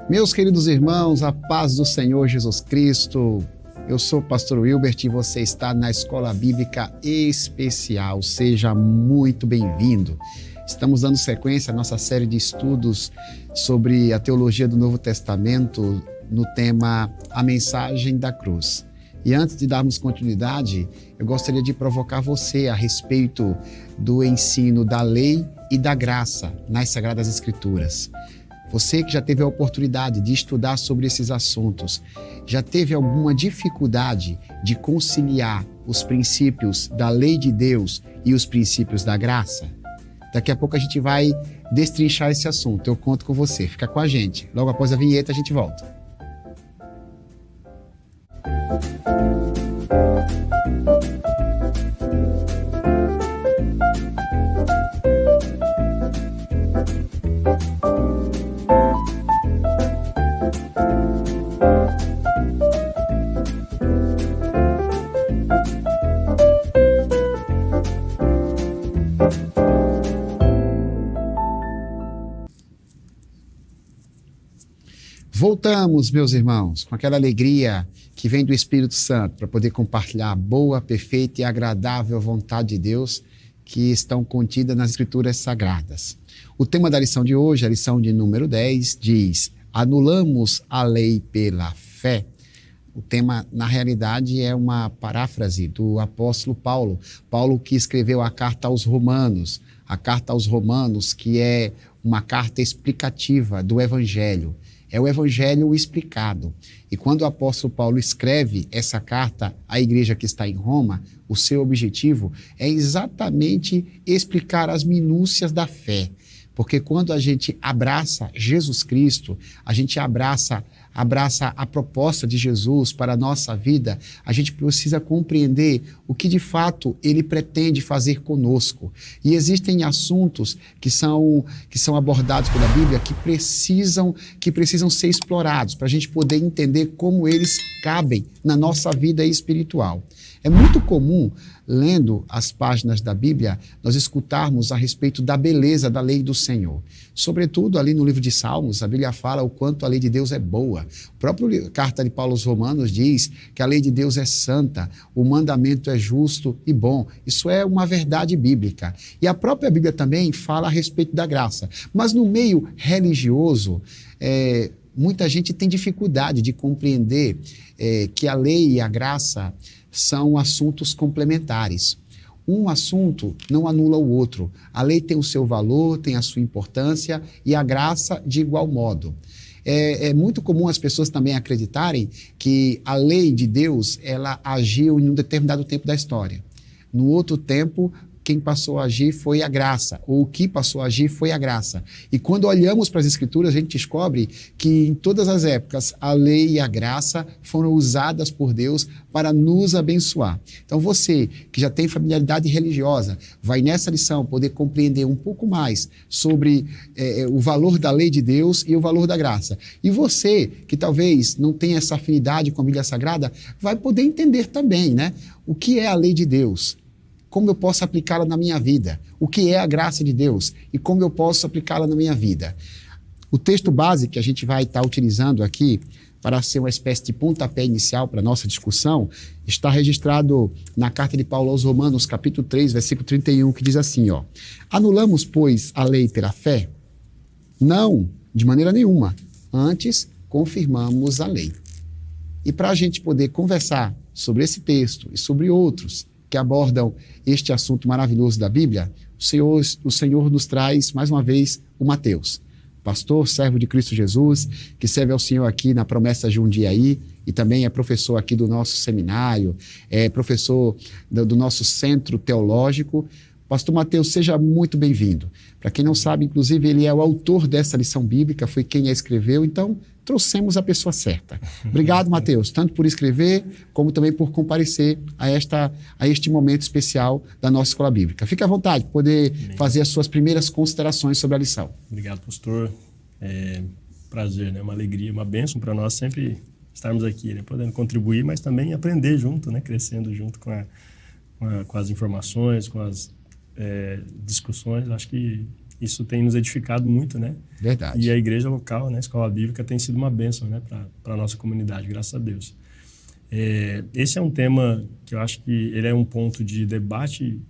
Meus queridos irmãos, a paz do Senhor Jesus Cristo. Eu sou o pastor Wilbert e você está na Escola Bíblica Especial. Seja muito bem-vindo. Estamos dando sequência à nossa série de estudos sobre a teologia do Novo Testamento no tema A Mensagem da Cruz. E antes de darmos continuidade, eu gostaria de provocar você a respeito do ensino da lei e da graça nas Sagradas Escrituras. Você que já teve a oportunidade de estudar sobre esses assuntos, já teve alguma dificuldade de conciliar os princípios da lei de Deus e os princípios da graça? Daqui a pouco a gente vai destrinchar esse assunto. Eu conto com você. Fica com a gente. Logo após a vinheta a gente volta. Voltamos, meus irmãos, com aquela alegria que vem do Espírito Santo para poder compartilhar a boa, perfeita e agradável vontade de Deus que estão contidas nas Escrituras Sagradas. O tema da lição de hoje, a lição de número 10, diz: anulamos a lei pela fé. O tema, na realidade, é uma paráfrase do apóstolo Paulo. Paulo que escreveu a carta aos Romanos. A carta aos Romanos, que é uma carta explicativa do Evangelho. É o Evangelho explicado. E quando o apóstolo Paulo escreve essa carta à igreja que está em Roma, o seu objetivo é exatamente explicar as minúcias da fé. Porque quando a gente abraça Jesus Cristo, a gente abraça a proposta de Jesus para a nossa vida, a gente precisa compreender o que de fato ele pretende fazer conosco. E existem assuntos que são abordados pela Bíblia que precisam ser explorados para a gente poder entender como eles cabem na nossa vida espiritual. É muito comum, lendo as páginas da Bíblia, nós escutarmos a respeito da beleza da lei do Senhor. Sobretudo ali no livro de Salmos, a Bíblia fala o quanto a lei de Deus é boa. A própria carta de Paulo aos Romanos diz que a lei de Deus é santa, o mandamento é justo e bom. Isso é uma verdade bíblica. E a própria Bíblia também fala a respeito da graça. Mas no meio religioso, muita gente tem dificuldade de compreender que a lei e a graça são assuntos complementares. Um assunto não anula o outro. A lei tem o seu valor, tem a sua importância e a graça de igual modo. É muito comum as pessoas também acreditarem que a lei de Deus, ela agiu em um determinado tempo da história. No outro tempo, quem passou a agir foi a graça, ou o que passou a agir foi a graça. E quando olhamos para as Escrituras, a gente descobre que em todas as épocas a lei e a graça foram usadas por Deus para nos abençoar. Então você que já tem familiaridade religiosa, vai nessa lição poder compreender um pouco mais sobre o valor da lei de Deus e o valor da graça. E você que talvez não tenha essa afinidade com a Bíblia Sagrada, vai poder entender também, né? O que é a lei de Deus? Como eu posso aplicá-la na minha vida? O que é a graça de Deus? E como eu posso aplicá-la na minha vida? O texto base que a gente vai estar utilizando aqui para ser uma espécie de pontapé inicial para a nossa discussão está registrado na carta de Paulo aos Romanos, capítulo 3, versículo 31, que diz assim, ó: anulamos, pois, a lei pela fé? Não, de maneira nenhuma. Antes, confirmamos a lei. E para a gente poder conversar sobre esse texto e sobre outros que abordam este assunto maravilhoso da Bíblia, o Senhor nos traz, mais uma vez, o Mateus, pastor, servo de Cristo Jesus, que serve ao Senhor aqui na Promessa Jundiaí e também é professor aqui do nosso seminário, é professor do nosso centro teológico. Pastor Mateus, seja muito bem-vindo. Para quem não sabe, inclusive, ele é o autor dessa lição bíblica, foi quem a escreveu, então trouxemos a pessoa certa. Obrigado, Mateus, tanto por escrever, como também por comparecer a este momento especial da nossa escola bíblica. Fique à vontade para poder fazer as suas primeiras considerações sobre a lição. Obrigado, pastor. Prazer, né? Uma alegria, uma bênção para nós sempre estarmos aqui, né? Podendo contribuir, mas também aprender junto, né? Crescendo junto com as informações, com as discussões. Acho que isso tem nos edificado muito, né? Verdade. E a igreja local, né, a escola bíblica, tem sido uma bênção, né, para a nossa comunidade, graças a Deus. Esse é um tema que eu acho que ele é um ponto de debate,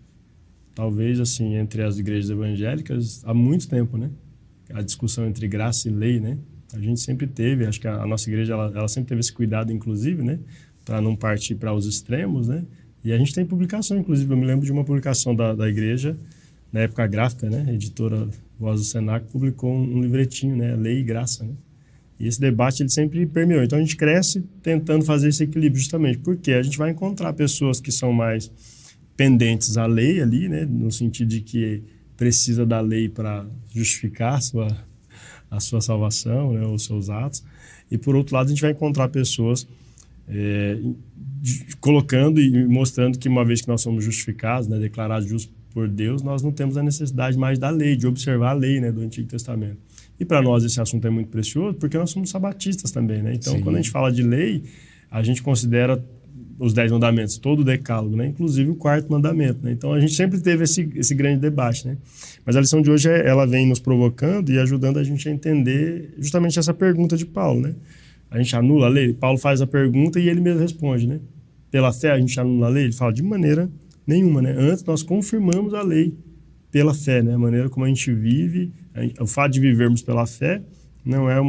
talvez, assim, entre as igrejas evangélicas há muito tempo, né? A discussão entre graça e lei, né? A gente sempre teve, acho que a nossa igreja, ela sempre teve esse cuidado, inclusive, né? Para não partir para os extremos, né? E a gente tem publicação, inclusive, eu me lembro de uma publicação da igreja, na época gráfica, né? A editora Voz do Senac publicou um livretinho, né? Lei e Graça, né? E esse debate, ele sempre permeou. Então, a gente cresce tentando fazer esse equilíbrio, justamente, porque a gente vai encontrar pessoas que são mais pendentes à lei ali, né? No sentido de que precisa da lei para justificar a sua salvação, né? Os seus atos. E, por outro lado, a gente vai encontrar pessoas colocando e mostrando que uma vez que nós somos justificados, né, declarados justos por Deus, nós não temos a necessidade mais da lei, de observar a lei, né, do Antigo Testamento. E para nós esse assunto é muito precioso porque nós somos sabatistas também, né? Então, quando a gente fala de lei, a gente considera os 10 mandamentos, todo o decálogo, né? Inclusive o 4º mandamento, né? Então, a gente sempre teve esse grande debate, né? Mas a lição de hoje, ela vem nos provocando e ajudando a gente a entender justamente essa pergunta de Paulo, né? A gente anula a lei? Paulo faz a pergunta e ele mesmo responde, né? Pela fé a gente anula a lei? Ele fala de maneira nenhuma, né? Antes nós confirmamos a lei pela fé, né? A maneira como a gente vive, o fato de vivermos pela fé não é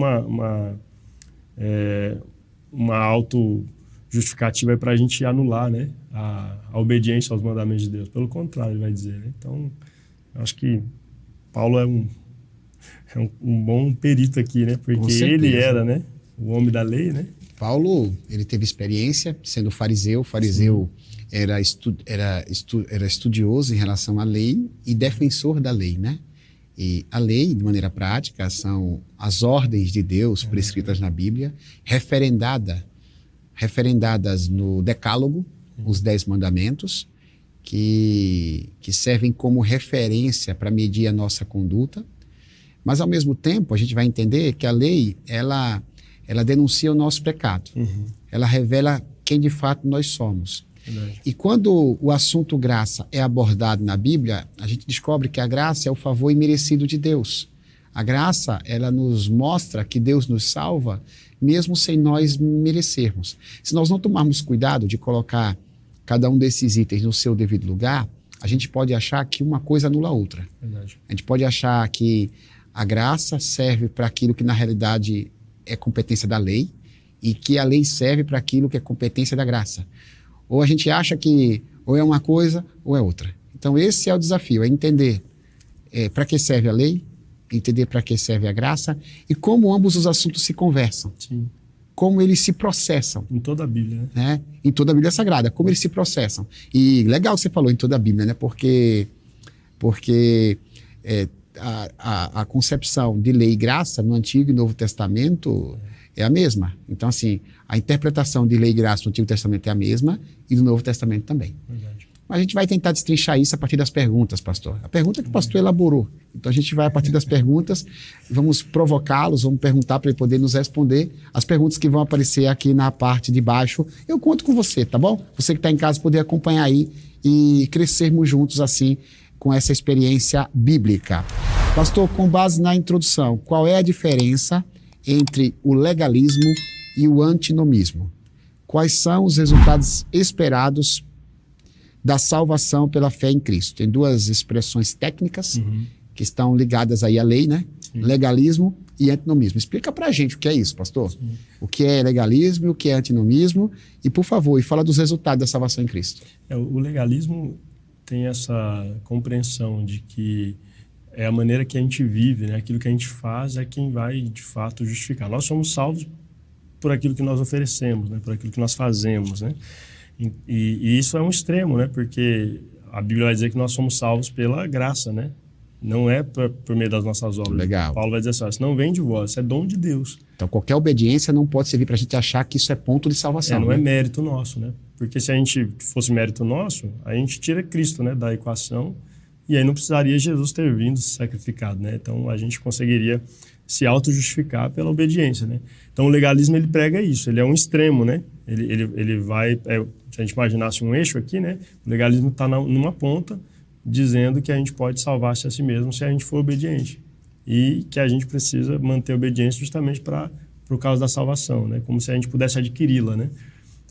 uma auto-justificativa para a gente anular, né? A obediência aos mandamentos de Deus. Pelo contrário, ele vai dizer, né? Então, eu acho que Paulo é um bom perito aqui, né? Porque ele era, né? O homem da lei, né? Paulo, ele teve experiência sendo fariseu. O fariseu era estudioso em relação à lei e defensor da lei, né? E a lei, de maneira prática, são as ordens de Deus prescritas na Bíblia, referendadas no Decálogo, os 10 mandamentos, que servem como referência para medir a nossa conduta. Mas, ao mesmo tempo, a gente vai entender que a lei, ela denuncia o nosso pecado. Ela revela quem de fato nós somos. Verdade. E quando o assunto graça é abordado na Bíblia, a gente descobre que a graça é o favor imerecido de Deus. A graça, ela nos mostra que Deus nos salva mesmo sem nós merecermos. Se nós não tomarmos cuidado de colocar cada um desses itens no seu devido lugar, a gente pode achar que uma coisa anula a outra. Verdade. A gente pode achar que a graça serve para aquilo que na realidade é competência da lei e que a lei serve para aquilo que é competência da graça. Ou a gente acha que ou é uma coisa ou é outra. Então esse é o desafio, é entender para que serve a lei, entender para que serve a graça e como ambos os assuntos se conversam. Sim. Como eles se processam. Em toda a Bíblia, né? Em toda a Bíblia Sagrada, como eles se processam. E legal que você falou em toda a Bíblia, né? Porque a concepção de lei e graça no Antigo e Novo Testamento é a mesma. Então, assim, a interpretação de lei e graça no Antigo Testamento é a mesma e no Novo Testamento também. Verdade. Mas a gente vai tentar destrinchar isso a partir das perguntas, pastor. A pergunta que o pastor elaborou. Então, a gente vai, a partir das perguntas, vamos provocá-los, vamos perguntar para ele poder nos responder as perguntas que vão aparecer aqui na parte de baixo. Eu conto com você, tá bom? Você que está em casa poder acompanhar aí e crescermos juntos assim com essa experiência bíblica. Pastor, com base na introdução, qual é a diferença entre o legalismo e o antinomismo? Quais são os resultados esperados da salvação pela fé em Cristo? Tem duas expressões técnicas que estão ligadas aí à lei, né? Sim. Legalismo e antinomismo. Explica pra gente o que é isso, pastor. Sim. O que é legalismo e o que é antinomismo e, por favor, fala dos resultados da salvação em Cristo. O legalismo tem essa compreensão de que é a maneira que a gente vive, né? Aquilo que a gente faz é quem vai, de fato, justificar. Nós somos salvos por aquilo que nós oferecemos, né? Por aquilo que nós fazemos, né? E isso é um extremo, né? Porque a Bíblia vai dizer que nós somos salvos pela graça, né? Não é por meio das nossas obras. Legal. Paulo vai dizer assim, isso não vem de vós, isso é dom de Deus. Então qualquer obediência não pode servir para a gente achar que isso é ponto de salvação. Não é mérito nosso, né? Porque se a gente fosse mérito nosso, a gente tira Cristo, né, da equação e aí não precisaria Jesus ter vindo sacrificado, né? Então a gente conseguiria se auto-justificar pela obediência, né? Então o legalismo, ele prega isso, ele é um extremo, né? Ele vai, se a gente imaginasse um eixo aqui, né? O legalismo está numa ponta dizendo que a gente pode salvar-se a si mesmo se a gente for obediente. E que a gente precisa manter a obediência justamente por causa da salvação, né? Como se a gente pudesse adquiri-la, né?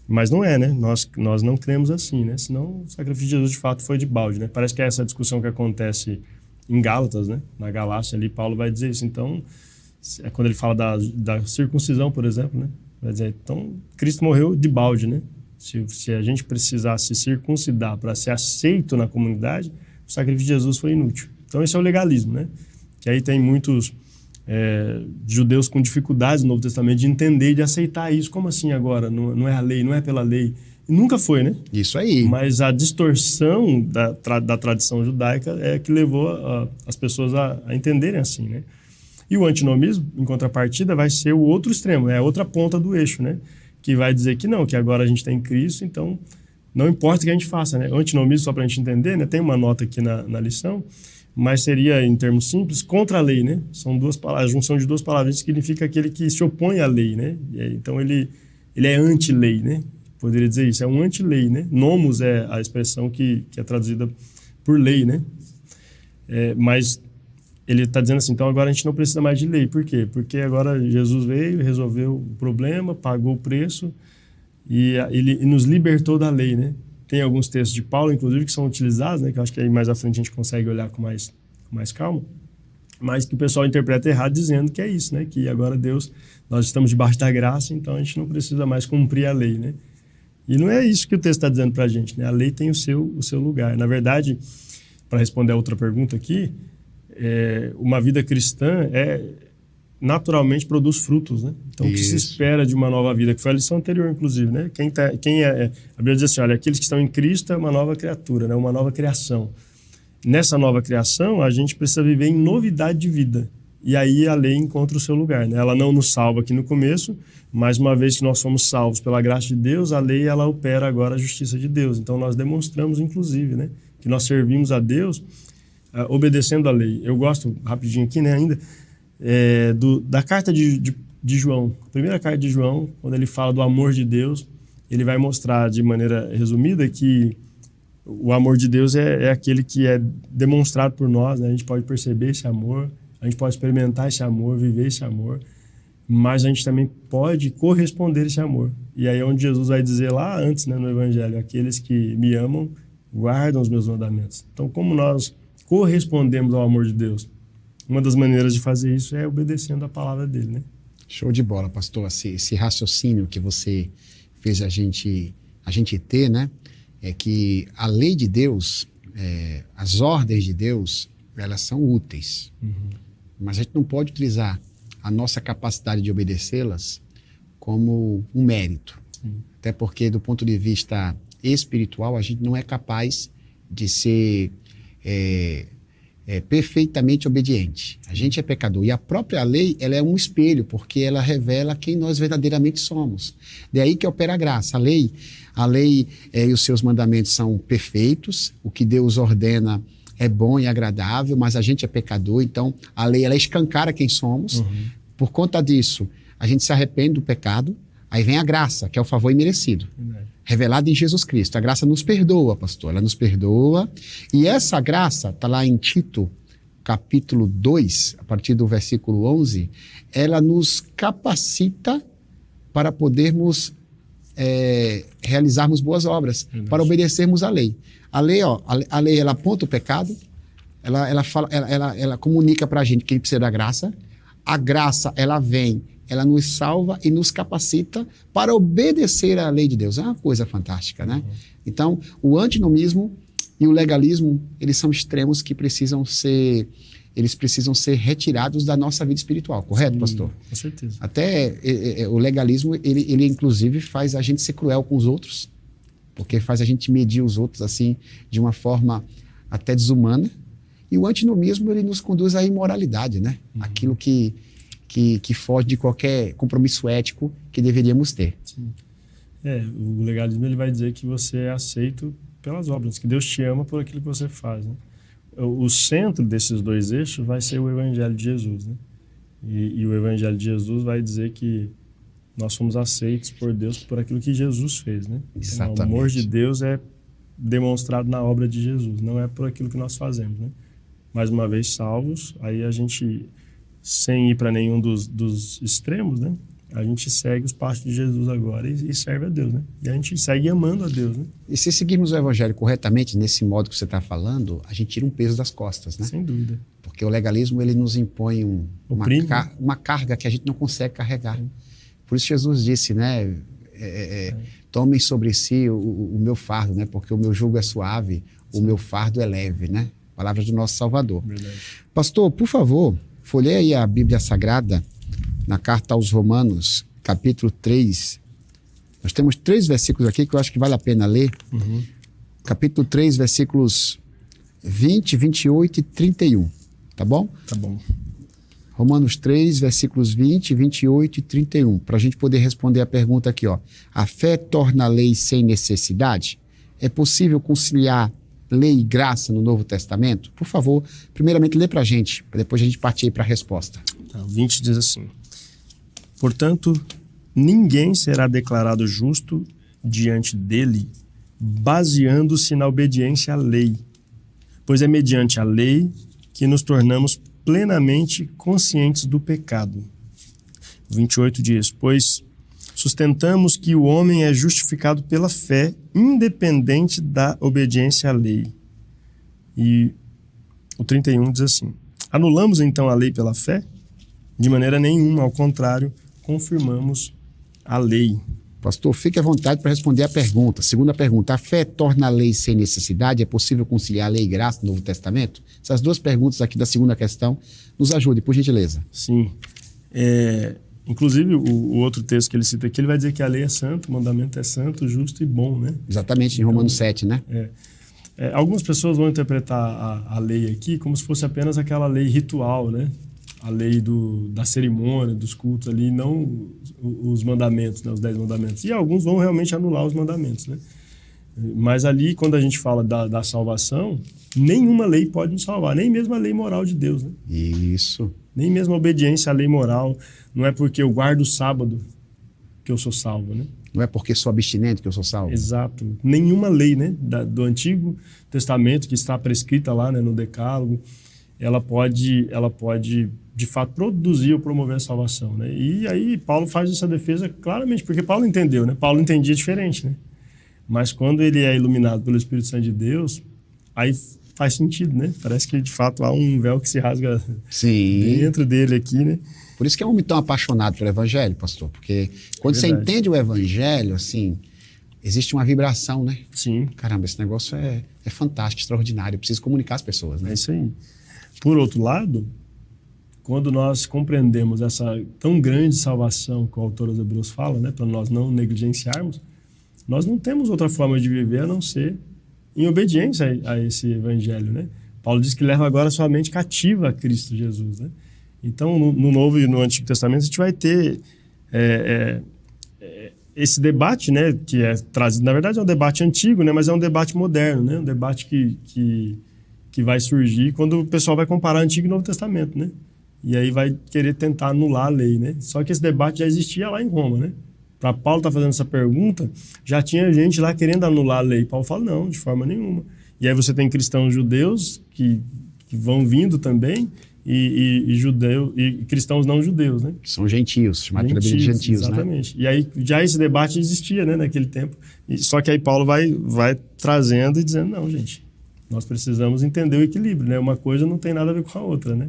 Mas não é, né? Nós não cremos assim, né? Senão o sacrifício de Jesus de fato foi de balde, né? Parece que é essa discussão que acontece em Gálatas, né? Na Galácia ali, Paulo vai dizer isso. Então, é quando ele fala da circuncisão, por exemplo, né? Vai dizer, então, Cristo morreu de balde, né? Se a gente precisasse circuncidar para ser aceito na comunidade, o sacrifício de Jesus foi inútil. Então, esse é o legalismo, né? Que aí tem muitos judeus com dificuldades no Novo Testamento de entender e de aceitar isso. Como assim agora? Não é a lei, não é pela lei. E nunca foi, né? Isso aí. Mas a distorção da tradição judaica é que levou as pessoas a entenderem assim, né? E o antinomismo, em contrapartida, vai ser o outro extremo, é a outra ponta do eixo, né? Que vai dizer que não, que agora a gente tem Cristo, então não importa o que a gente faça, né? O antinomismo, só para a gente entender, né? Tem uma nota aqui na lição, mas seria, em termos simples, contra a lei, né? São duas palavras, a junção de duas palavras, significa aquele que se opõe à lei, né? Então ele é anti-lei, né? Poderia dizer isso, é um anti-lei, né? Nomos é a expressão que é traduzida por lei, né? Mas ele está dizendo assim, então agora a gente não precisa mais de lei. Por quê? Porque agora Jesus veio, resolveu o problema, pagou o preço e ele nos libertou da lei, né? Tem alguns textos de Paulo, inclusive, que são utilizados, né? Que eu acho que aí mais à frente a gente consegue olhar com mais calma, mas que o pessoal interpreta errado dizendo que é isso, né? Que agora nós estamos debaixo da graça, então a gente não precisa mais cumprir a lei, né? E não é isso que o texto está dizendo para a gente, né? A lei tem o seu lugar. Na verdade, para responder a outra pergunta aqui, uma vida cristã naturalmente produz frutos, né? Então, o que se espera de uma nova vida, que foi a lição anterior, inclusive, né? A Bíblia diz assim, olha, aqueles que estão em Cristo é uma nova criatura, né? Uma nova criação. Nessa nova criação, a gente precisa viver em novidade de vida. E aí a lei encontra o seu lugar, né? Ela não nos salva aqui no começo, mas uma vez que nós somos salvos pela graça de Deus, a lei, ela opera agora a justiça de Deus. Então, nós demonstramos, inclusive, né? Que nós servimos a Deus obedecendo a lei. Eu gosto, rapidinho aqui, né, ainda, da carta de João. A primeira carta de João, quando ele fala do amor de Deus, ele vai mostrar de maneira resumida que o amor de Deus é aquele que é demonstrado por nós, né? A gente pode perceber esse amor, a gente pode experimentar esse amor, viver esse amor, mas a gente também pode corresponder a esse amor. E aí é onde Jesus vai dizer lá antes, né, no Evangelho, aqueles que me amam guardam os meus mandamentos. Então, como nós correspondemos ao amor de Deus? Uma das maneiras de fazer isso é obedecendo a palavra dele, né? Show de bola, pastor. Esse raciocínio que você fez a gente ter, né? É que a lei de Deus, as ordens de Deus, elas são úteis. Uhum. Mas a gente não pode utilizar a nossa capacidade de obedecê-las como um mérito. Uhum. Até porque, do ponto de vista espiritual, a gente não é capaz de ser perfeitamente obediente. A gente é pecador. E a própria lei, ela é um espelho, porque ela revela quem nós verdadeiramente somos. Daí que opera a graça. A lei e os seus mandamentos são perfeitos. O que Deus ordena é bom e agradável, mas a gente é pecador. Então, a lei, ela escancara quem somos. Uhum. Por conta disso, a gente se arrepende do pecado. Aí vem a graça, que é o favor imerecido. Revelada em Jesus Cristo. A graça nos perdoa, pastor. Ela nos perdoa. E essa graça, está lá em Tito, capítulo 2, a partir do versículo 11, ela nos capacita para podermos realizarmos boas obras, para obedecermos à lei. A lei, ela aponta o pecado, ela comunica para a gente que ele precisa da graça. A graça, ela vem, ela nos salva e nos capacita para obedecer à lei de Deus. É uma coisa fantástica, né? Uhum. Então, o antinomismo e o legalismo, eles são extremos que precisam ser retirados da nossa vida espiritual, correto, sim, pastor? Com certeza. Até o legalismo, ele inclusive faz a gente ser cruel com os outros, porque faz a gente medir os outros assim, de uma forma até desumana. E o antinomismo, ele nos conduz à imoralidade, né? Uhum. Aquilo que foge de qualquer compromisso ético que deveríamos ter. Sim. O legalismo, ele vai dizer que você é aceito pelas obras, que Deus te ama por aquilo que você faz, né? O centro desses dois eixos vai ser o Evangelho de Jesus, né? E o Evangelho de Jesus vai dizer que nós somos aceitos por Deus por aquilo que Jesus fez, né? Então, o amor de Deus é demonstrado na obra de Jesus, não é por aquilo que nós fazemos, né? Mais uma vez salvos, aí a gente, sem ir para nenhum dos extremos, né? A gente segue os passos de Jesus agora e serve a Deus, né? E a gente segue amando a Deus, né? E se seguirmos o evangelho corretamente, nesse modo que você está falando, a gente tira um peso das costas, né? Sem dúvida. Porque o legalismo, ele nos impõe uma carga que a gente não consegue carregar. Por isso Jesus disse, né? Tomem sobre si o meu fardo, né? Porque o meu jugo é suave, o meu fardo é leve, né? Palavras do nosso Salvador. Verdade. Pastor, por favor, folheie aí a Bíblia Sagrada, na carta aos Romanos, capítulo 3. Nós temos 3 versículos aqui que eu acho que vale a pena ler. Uhum. Capítulo 3, versículos 20, 28 e 31. Tá bom? Tá bom. Romanos 3, versículos 20, 28 e 31. Para a gente poder responder a pergunta aqui, ó. A fé torna a lei sem necessidade? É possível conciliar lei e graça no Novo Testamento? Por favor, primeiramente lê para a gente, para depois a gente partir para a resposta. Tá, o 20 diz assim: portanto, ninguém será declarado justo diante dele, baseando-se na obediência à lei, pois é mediante a lei que nos tornamos plenamente conscientes do pecado. 28 diz: pois sustentamos que o homem é justificado pela fé, independente da obediência à lei. E o 31 diz assim: anulamos então a lei pela fé? De maneira nenhuma, ao contrário, confirmamos a lei. Pastor, fique à vontade para responder a pergunta. Segunda pergunta, a fé torna a lei sem necessidade? É possível conciliar lei e graça no Novo Testamento? Essas 2 perguntas aqui da segunda questão nos ajudem, por gentileza. Sim. Inclusive, o outro texto que ele cita aqui, ele vai dizer que a lei é santa, o mandamento é santo, justo e bom, né? Exatamente, em Romanos 7, né? Algumas pessoas vão interpretar a lei aqui como se fosse apenas aquela lei ritual, né? A lei da cerimônia, dos cultos ali, não os mandamentos, né? Os 10 mandamentos. E alguns vão realmente anular os mandamentos, né? Mas ali, quando a gente fala da salvação, nenhuma lei pode nos salvar, nem mesmo a lei moral de Deus, né? Isso. Nem mesmo a obediência à lei moral. Não é porque eu guardo o sábado que eu sou salvo, né? Não é porque sou abstinente que eu sou salvo. Exato. Nenhuma lei, né, do Antigo Testamento que está prescrita lá, né, no Decálogo, ela pode de fato produzir ou promover a salvação, né? E aí Paulo faz essa defesa claramente, porque Paulo entendeu, né? Paulo entendia diferente, né? Mas quando ele é iluminado pelo Espírito Santo de Deus, aí faz sentido, né? Parece que de fato há um véu que se rasga dentro dele aqui, né? Por isso que é um homem tão apaixonado pelo Evangelho, pastor, porque quando você entende o Evangelho, assim, existe uma vibração, né? Sim. Caramba, esse negócio é fantástico, extraordinário, eu preciso comunicar às pessoas, né? É isso aí. Por outro lado, quando nós compreendemos essa tão grande salvação que o autor dos Hebreus fala, né, para nós não negligenciarmos, nós não temos outra forma de viver a não ser em obediência a esse evangelho, né? Paulo diz que leva agora sua mente cativa a Cristo Jesus, né? Então, no Novo e no Antigo Testamento, a gente vai ter esse debate, né, que é trazido, na verdade é um debate antigo, né, mas é um debate moderno, né, um debate que vai surgir quando o pessoal vai comparar Antigo e Novo Testamento, né? E aí vai querer tentar anular a lei, né? Só que esse debate já existia lá em Roma, né? Para Paulo estar fazendo essa pergunta, já tinha gente lá querendo anular a lei. Paulo fala, não, de forma nenhuma. E aí você tem cristãos judeus que vão vindo também e cristãos não judeus, né? São gentios, chamados pela Bíblia de gentios, exatamente, né? E aí já esse debate existia, né, naquele tempo. Só que aí Paulo vai trazendo e dizendo, não, gente, nós precisamos entender o equilíbrio, né? Uma coisa não tem nada a ver com a outra, né?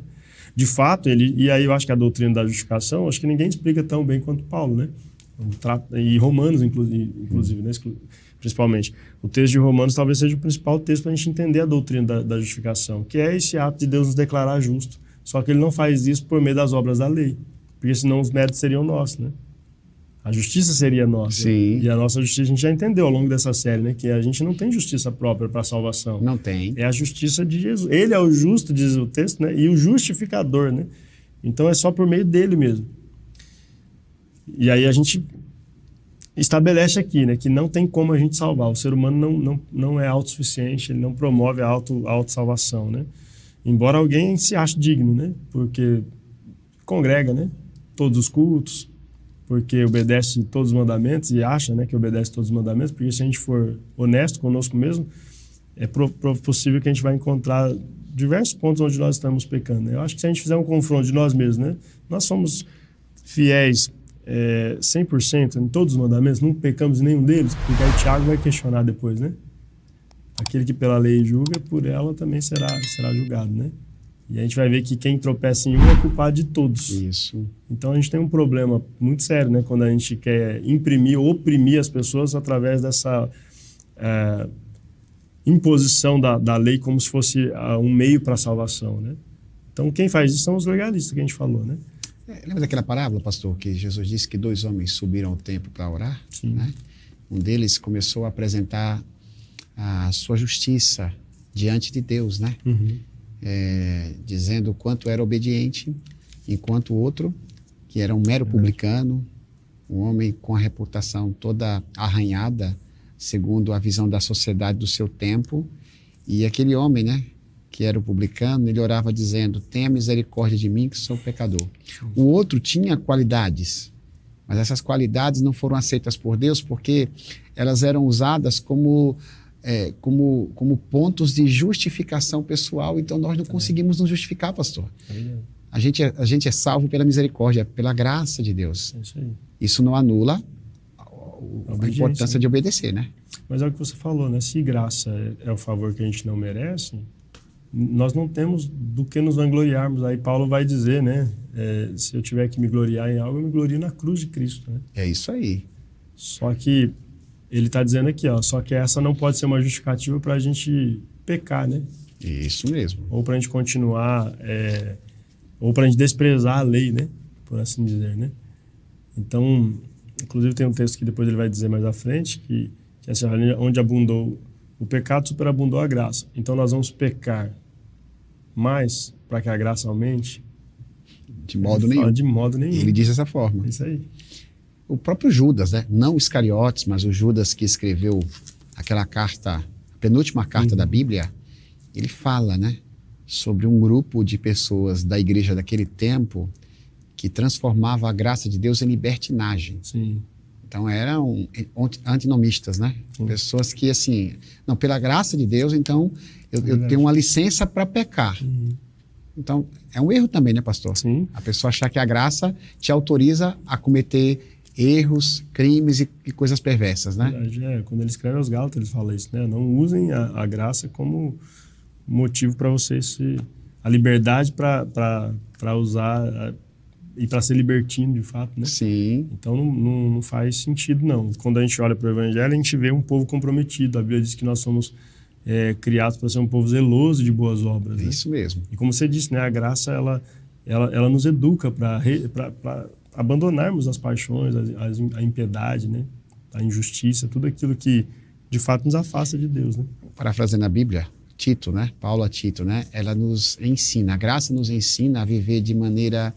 De fato, e aí eu acho que a doutrina da justificação, acho que ninguém explica tão bem quanto Paulo, né? E Romanos, inclusive, né? Principalmente. O texto de Romanos talvez seja o principal texto para a gente entender a doutrina da justificação, que é esse ato de Deus nos declarar justo. Só que ele não faz isso por meio das obras da lei, porque senão os méritos seriam nossos, né? A justiça seria nossa. Sim. E a nossa justiça, a gente já entendeu ao longo dessa série, né? Que a gente não tem justiça própria para a salvação. Não tem. É a justiça de Jesus. Ele é o justo, diz o texto, né? E o justificador, né? Então é só por meio dele mesmo. E aí a gente estabelece aqui, né? Que não tem como a gente salvar. O ser humano não é autossuficiente, ele não promove a autossalvação, né? Embora alguém se ache digno, né? Porque congrega, né? Todos os cultos, porque obedece todos os mandamentos e acha, né, que obedece todos os mandamentos, porque se a gente for honesto conosco mesmo, possível que a gente vai encontrar diversos pontos onde nós estamos pecando, né? Eu acho que se a gente fizer um confronto de nós mesmos, né? Nós somos fiéis 100% em todos os mandamentos, não pecamos em nenhum deles, porque aí Tiago vai questionar depois, né? Aquele que pela lei julga, por ela também será julgado, né? E a gente vai ver que quem tropeça em um é culpado de todos. Isso. Então a gente tem um problema muito sério, né? Quando a gente quer imprimir ou oprimir as pessoas através dessa imposição da lei como se fosse um meio para a salvação, né? Então quem faz isso são os legalistas que a gente falou, né? Lembra daquela parábola, pastor, que Jesus disse que 2 homens subiram ao templo para orar? Sim. Né? Um deles começou a apresentar a sua justiça diante de Deus, né? Uhum. Dizendo o quanto era obediente, enquanto o outro, que era um mero publicano, um homem com a reputação toda arranhada, segundo a visão da sociedade do seu tempo, e aquele homem, né, que era o publicano, ele orava dizendo: tenha misericórdia de mim, que sou pecador. O outro tinha qualidades, mas essas qualidades não foram aceitas por Deus porque elas eram usadas como pontos de justificação pessoal. Então nós não conseguimos nos justificar, pastor. A gente é salvo pela misericórdia, pela graça de Deus. É isso aí. Isso não anula a importância de obedecer, né? Mas é o que você falou, né? Se graça é o favor que a gente não merece, nós não temos do que nos vangloriarmos. Aí Paulo vai dizer, né? Se eu tiver que me gloriar em algo, eu me glorio na cruz de Cristo, né? É isso aí. Só que ele está dizendo aqui, ó, só que essa não pode ser uma justificativa para a gente pecar, né? Isso mesmo. Ou para a gente continuar, ou para a gente desprezar a lei, né? Por assim dizer, né? Então, inclusive tem um texto que depois ele vai dizer mais à frente, que assim, onde abundou o pecado, superabundou a graça. Então nós vamos pecar mais para que a graça aumente? De modo nenhum. De modo nenhum. Ele diz dessa forma. Isso aí. O próprio Judas, né? Não Iscariotes, mas o Judas que escreveu aquela carta, a penúltima carta da Bíblia, ele fala, né, sobre um grupo de pessoas da igreja daquele tempo que transformava a graça de Deus em libertinagem. Sim. Então eram antinomistas, né? Sim. Pessoas que, assim, não, pela graça de Deus, então eu tenho uma licença para pecar. Uhum. Então, é um erro também, né, pastor? Sim. A pessoa achar que a graça te autoriza a cometer erros, crimes e coisas perversas, né? Verdade, quando ele escreve aos Gálatas, ele fala isso, né? Não usem a graça como motivo para vocês a liberdade para usar e para ser libertino, de fato, né? Sim. Então não faz sentido, não. Quando a gente olha para o Evangelho, a gente vê um povo comprometido. A Bíblia diz que nós somos criados para ser um povo zeloso de boas obras. Né? Isso mesmo. E como você disse, né? A graça, ela nos educa para abandonarmos as paixões, a impiedade, né? A injustiça, tudo aquilo que, de fato, nos afasta de Deus, né? Parafraseando a Bíblia, Tito, né? Paulo a Tito, né? Ela nos ensina, a graça nos ensina a viver de maneira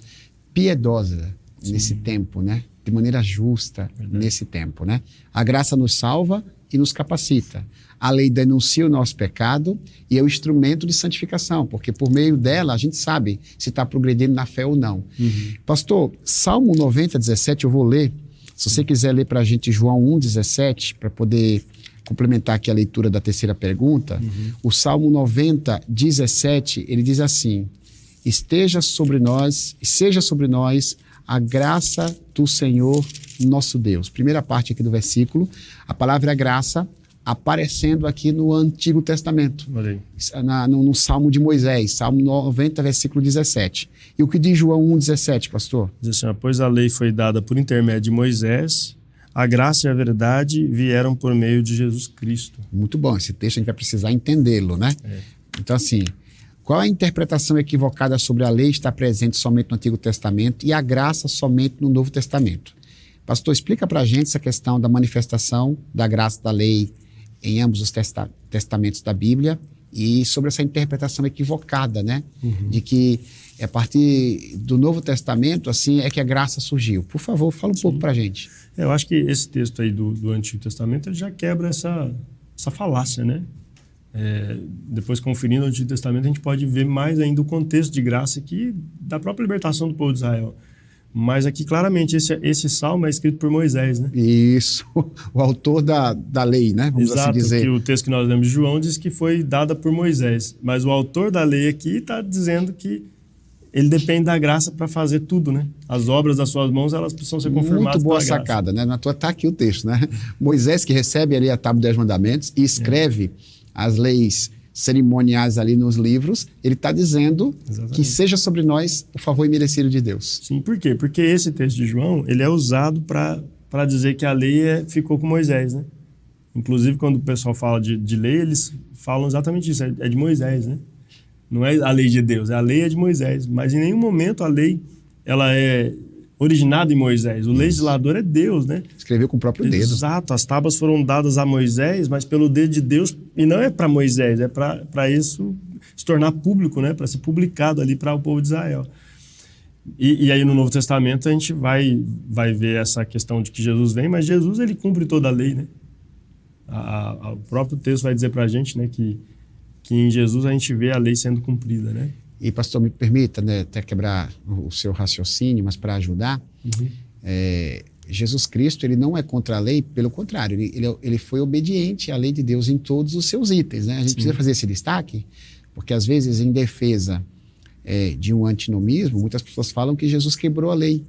piedosa nesse tempo, né? De maneira justa nesse tempo, né? A graça nos salva e nos capacita. A lei denuncia o nosso pecado e é o instrumento de santificação, porque por meio dela a gente sabe se está progredindo na fé ou não. Uhum. Pastor, Salmo 90, 17, eu vou ler. Se você quiser ler para a gente João 1, 17, para poder complementar aqui a leitura da terceira pergunta. Uhum. O Salmo 90, 17, ele diz assim: seja sobre nós a graça do Senhor nosso Deus. Primeira parte aqui do versículo, a palavra graça aparecendo aqui no Antigo Testamento, no Salmo de Moisés, Salmo 90, versículo 17. E o que diz João 1, 17, pastor? Diz assim: pois a lei foi dada por intermédio de Moisés, a graça e a verdade vieram por meio de Jesus Cristo. Muito bom, esse texto a gente vai precisar entendê-lo, né? Então, assim, qual a interpretação equivocada sobre a lei está presente somente no Antigo Testamento e a graça somente no Novo Testamento? Pastor, explica para a gente essa questão da manifestação da graça da lei em ambos os testamentos da Bíblia e sobre essa interpretação equivocada, né? Uhum. De que a partir do Novo Testamento, assim, é que a graça surgiu. Por favor, fala um pouco para a gente. Eu acho que esse texto aí do Antigo Testamento ele já quebra essa falácia, né? Depois, conferindo o Antigo Testamento, a gente pode ver mais ainda o contexto de graça aqui da própria libertação do povo de Israel. Mas aqui, claramente, esse salmo é escrito por Moisés, né? Isso, o autor da lei, né? Vamos Exato, assim dizer. que o texto que nós lemos de João diz que foi dada por Moisés. Mas o autor da lei aqui está dizendo que ele depende da graça para fazer tudo, né? As obras das suas mãos, elas precisam ser confirmadas. Muito boa pela graça. sacada, né? Na tua tá aqui o texto, né? Moisés que recebe ali a Tábua dos Mandamentos e escreve as leis cerimoniais ali nos livros, ele está dizendo Exatamente. que seja sobre nós o favor imerecido de Deus. Sim, por quê? Porque esse texto de João, ele é usado para dizer que a lei ficou com Moisés, né? Inclusive, quando o pessoal fala de lei, eles falam exatamente isso, é de Moisés, né? Não é a lei de Deus, a lei é de Moisés. Mas em nenhum momento a lei ela é originada em Moisés. O legislador é Deus, né? Escreveu com o próprio dedo. Exato, as tábuas foram dadas a Moisés, mas pelo dedo de Deus, e não é para Moisés, é para isso se tornar público, né? Para ser publicado ali para o povo de Israel. E aí no Novo Testamento a gente vai ver essa questão de que Jesus vem, mas Jesus ele cumpre toda a lei, né? O próprio texto vai dizer para a gente, né, que em Jesus a gente vê a lei sendo cumprida, né? E, pastor, me permita, né, até quebrar o seu raciocínio, mas para ajudar, Jesus Cristo ele não é contra a lei, pelo contrário, ele foi obediente à lei de Deus em todos os seus itens, né? A gente precisa fazer esse destaque, porque às vezes em defesa de um antinomismo, muitas pessoas falam que Jesus quebrou a lei,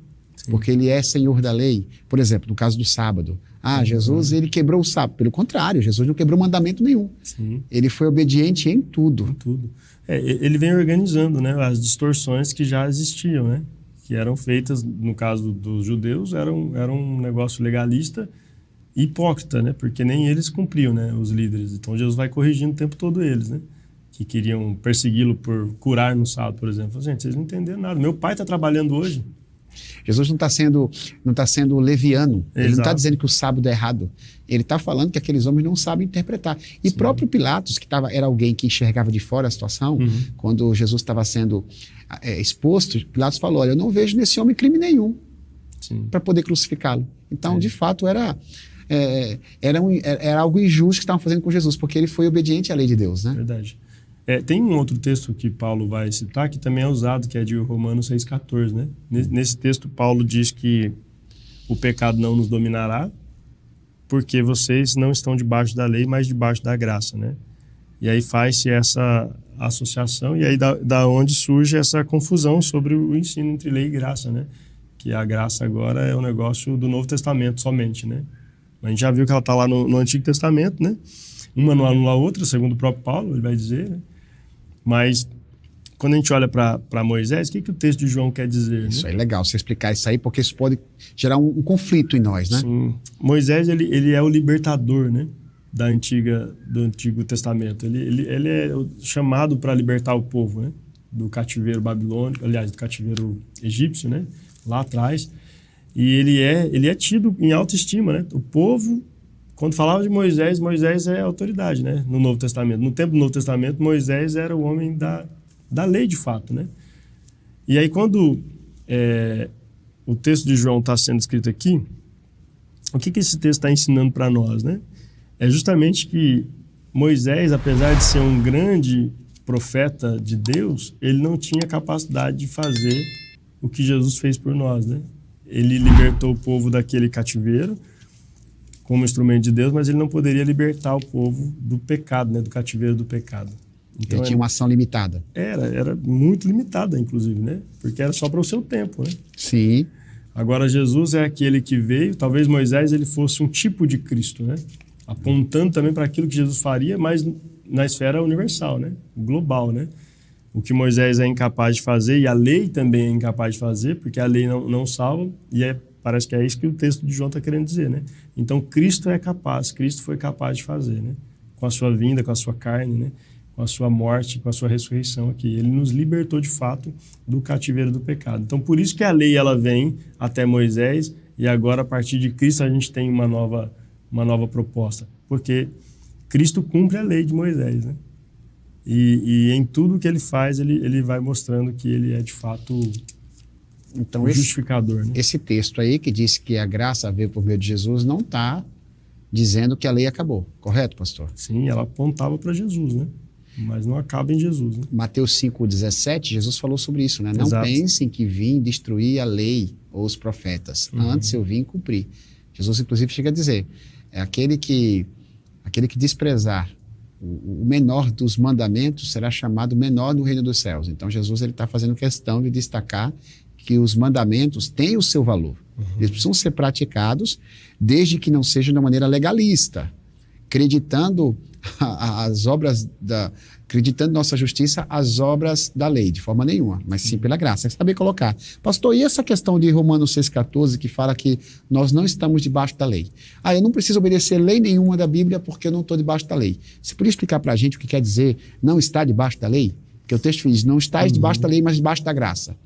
porque ele é senhor da lei. Por exemplo, no caso do sábado, Jesus ele quebrou o sábado. Pelo contrário, Jesus não quebrou mandamento nenhum. Sim. Ele foi obediente em tudo. Em tudo. Ele vem organizando, né, as distorções que já existiam, né, que eram feitas, no caso dos judeus, era um negócio legalista e hipócrita, né, porque nem eles cumpriam, né, os líderes. Então Jesus vai corrigindo o tempo todo eles, né, que queriam persegui-lo por curar no sábado, por exemplo. Gente, vocês não entenderam nada. Meu pai está trabalhando hoje. Jesus não está sendo leviano. Exato. Ele não está dizendo que o sábado é errado. Ele está falando que aqueles homens não sabem interpretar. E Sim. próprio Pilatos, que era alguém que enxergava de fora a situação, quando Jesus estava sendo exposto, Pilatos falou, olha, eu não vejo nesse homem crime nenhum para poder crucificá-lo. Então, de fato, era algo injusto que estavam fazendo com Jesus, porque ele foi obediente à lei de Deus, né? Verdade. Tem um outro texto que Paulo vai citar, que também é usado, que é de Romanos 6,14, né? Nesse texto, Paulo diz que o pecado não nos dominará, porque vocês não estão debaixo da lei, mas debaixo da graça, né? E aí faz-se essa associação, e aí da onde surge essa confusão sobre o ensino entre lei e graça, né? Que a graça agora é um negócio do Novo Testamento somente, né? A gente já viu que ela está lá no Antigo Testamento, né? Uma não anula a outra, segundo o próprio Paulo, ele vai dizer, né? Mas quando a gente olha para Moisés, o que o texto de João quer dizer? Isso né? é legal você explicar isso aí, porque isso pode gerar um conflito em nós, né? Sim. Moisés, ele é o libertador, né? Do Antigo Testamento. Ele é chamado para libertar o povo, né? Do cativeiro babilônico, aliás, do cativeiro egípcio, né? Lá atrás. E ele é tido em alta estima, né? O povo... Quando falava de Moisés, Moisés é autoridade, né? No Novo Testamento. No tempo do Novo Testamento, Moisés era o homem da lei, de fato, né? E aí, quando o texto de João está sendo escrito aqui, o que esse texto está ensinando para nós, né? É justamente que Moisés, apesar de ser um grande profeta de Deus, ele não tinha capacidade de fazer o que Jesus fez por nós, né? Ele libertou o povo daquele cativeiro, como instrumento de Deus, mas ele não poderia libertar o povo do pecado, né, do cativeiro do pecado. Então, ele tinha uma ação limitada. Era muito limitada, inclusive, né? Porque era só para o seu tempo, né? Sim. Agora, Jesus é aquele que veio, talvez Moisés ele fosse um tipo de Cristo, né? Apontando também para aquilo que Jesus faria, mas na esfera universal, né? Global, né? O que Moisés é incapaz de fazer, e a lei também é incapaz de fazer, porque a lei não salva, e parece que é isso que o texto de João está querendo dizer, né? Então, Cristo é capaz, Cristo foi capaz de fazer, né? Com a sua vinda, com a sua carne, né? Com a sua morte, com a sua ressurreição aqui. Ele nos libertou, de fato, do cativeiro do pecado. Então, por isso que a lei, ela vem até Moisés, e agora, a partir de Cristo, a gente tem uma nova proposta. Porque Cristo cumpre a lei de Moisés, né? E em tudo que ele faz, ele vai mostrando que ele é, de fato... Então, o justificador, né? Esse texto aí que diz que a graça veio por meio de Jesus não está dizendo que a lei acabou, correto, pastor? Sim, ela apontava para Jesus, né? Mas não acaba em Jesus, né? Mateus 5,17, Jesus falou sobre isso, né? Não Exato. pensem que vim destruir a lei ou os profetas. Antes eu vim cumprir. Jesus, inclusive, chega a dizer, é aquele que desprezar o menor dos mandamentos será chamado menor no reino dos céus. Então, Jesus está fazendo questão de destacar que os mandamentos têm o seu valor. Eles precisam ser praticados, desde que não seja de uma maneira legalista, acreditando acreditando nossa justiça às obras da lei, de forma nenhuma, mas sim pela graça. É saber colocar. Pastor, e essa questão de Romanos 6,14, que fala que nós não estamos debaixo da lei? Eu não preciso obedecer lei nenhuma da Bíblia porque eu não estou debaixo da lei. Você podia explicar para a gente o que quer dizer não estar debaixo da lei? Porque o texto diz, não estás debaixo da lei, mas debaixo da graça.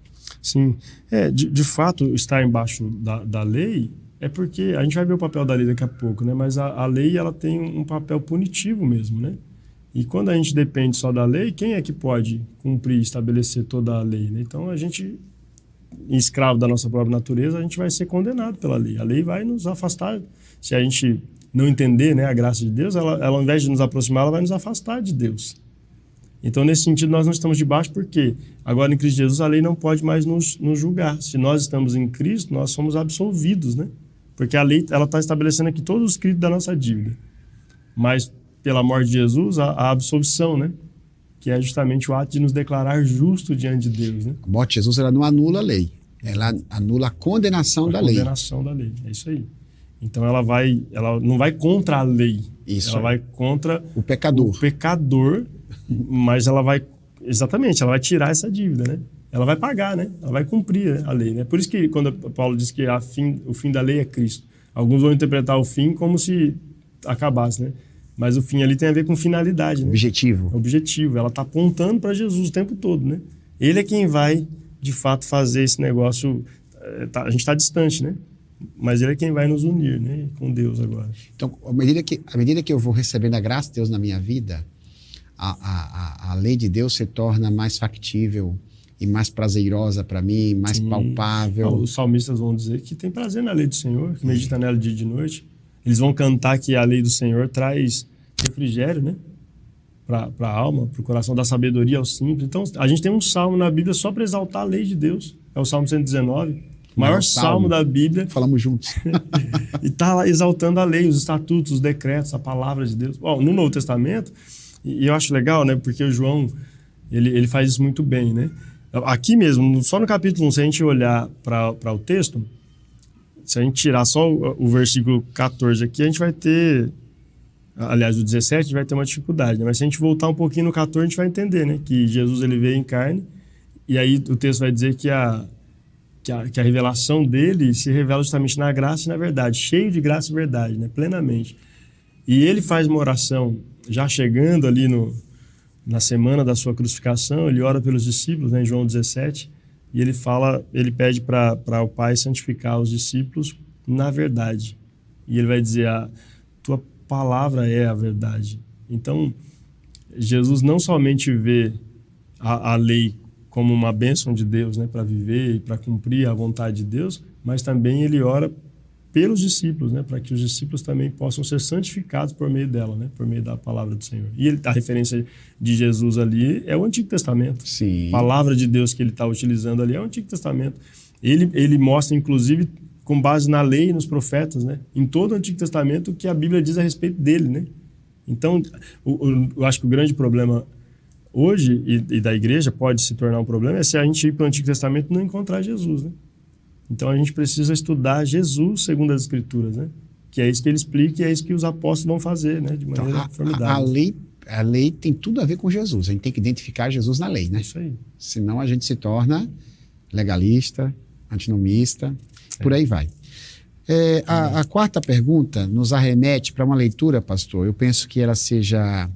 Sim. De fato, estar embaixo da lei é porque, a gente vai ver o papel da lei daqui a pouco, né? Mas a lei, ela tem um papel punitivo mesmo, né? E quando a gente depende só da lei, quem é que pode cumprir e estabelecer toda a lei, né? Então, a gente, escravo da nossa própria natureza, a gente vai ser condenado pela lei. A lei vai nos afastar. Se a gente não entender, né, a graça de Deus, ela, ao invés de nos aproximar, ela vai nos afastar de Deus. Então, nesse sentido, nós não estamos debaixo porque agora em Cristo Jesus a lei não pode mais nos julgar. Se nós estamos em Cristo, nós somos absolvidos, né? Porque a lei ela está estabelecendo aqui todo o escrito da nossa dívida. Mas, pela morte de Jesus, a absolvição, né? Que é justamente o ato de nos declarar justo diante de Deus, né? A morte de Jesus ela não anula a lei, ela anula a condenação da lei. A condenação da lei, é isso aí. Então ela não vai contra a lei, isso ela vai contra o pecador, mas ela vai ela vai tirar essa dívida, né? Ela vai pagar, né? Ela vai cumprir, né, a lei, né? Por isso que quando Paulo diz que o fim da lei é Cristo, alguns vão interpretar o fim como se acabasse, né? Mas o fim ali tem a ver com finalidade, né? Objetivo. Ela está apontando para Jesus o tempo todo, né? Ele é quem vai, de fato, fazer esse negócio. A gente está distante, né? Mas ele é quem vai nos unir, né? Com Deus agora. Então, à medida que eu vou recebendo a graça de Deus na minha vida, a lei de Deus se torna mais factível e mais prazerosa para mim, mais palpável. Os salmistas vão dizer que tem prazer na lei do Senhor, que medita nela dia e de noite. Eles vão cantar que a lei do Senhor traz refrigério, né? Para a alma, para o coração, da sabedoria ao simples. Então, a gente tem um salmo na Bíblia só para exaltar a lei de Deus. É o Salmo 119, o maior salmo da Bíblia. Falamos juntos. E está lá exaltando a lei, os estatutos, os decretos, a palavra de Deus. Bom, no Novo Testamento, e eu acho legal, né? Porque o João, ele faz isso muito bem, né? Aqui mesmo, só no capítulo 1, se a gente olhar para o texto, se a gente tirar só o versículo 14 aqui, a gente vai ter, aliás, o 17, a gente vai ter uma dificuldade, né? Mas se a gente voltar um pouquinho no 14, a gente vai entender, né? Que Jesus ele veio em carne, e aí o texto vai dizer que a revelação dele se revela justamente na graça e na verdade, cheio de graça e verdade, né? Plenamente. E ele faz uma oração, já chegando ali na semana da sua crucificação, ele ora pelos discípulos, né, em João 17, e ele pede para o Pai santificar os discípulos na verdade. E ele vai dizer, a tua palavra é a verdade. Então, Jesus não somente vê a lei como uma bênção de Deus, né, para viver e para cumprir a vontade de Deus, mas também ele ora pelos discípulos, né, para que os discípulos também possam ser santificados por meio dela, né, por meio da palavra do Senhor. E a referência de Jesus ali é o Antigo Testamento. Sim. A palavra de Deus que ele está utilizando ali é o Antigo Testamento. Ele mostra, inclusive, com base na lei e nos profetas, né, em todo o Antigo Testamento, o que a Bíblia diz a respeito dele, né. Então, eu acho que o grande problema hoje, e da igreja pode se tornar um problema, é se a gente ir para o Antigo Testamento e não encontrar Jesus, né. Então, a gente precisa estudar Jesus segundo as Escrituras, né? Que é isso que ele explica e é isso que os apóstolos vão fazer, né? De maneira formidável. A lei tem tudo a ver com Jesus. A gente tem que identificar Jesus na lei, né? Isso aí. Senão a gente se torna legalista, antinomista, por aí vai. A quarta pergunta nos arremete para uma leitura, pastor. Eu penso que ela seja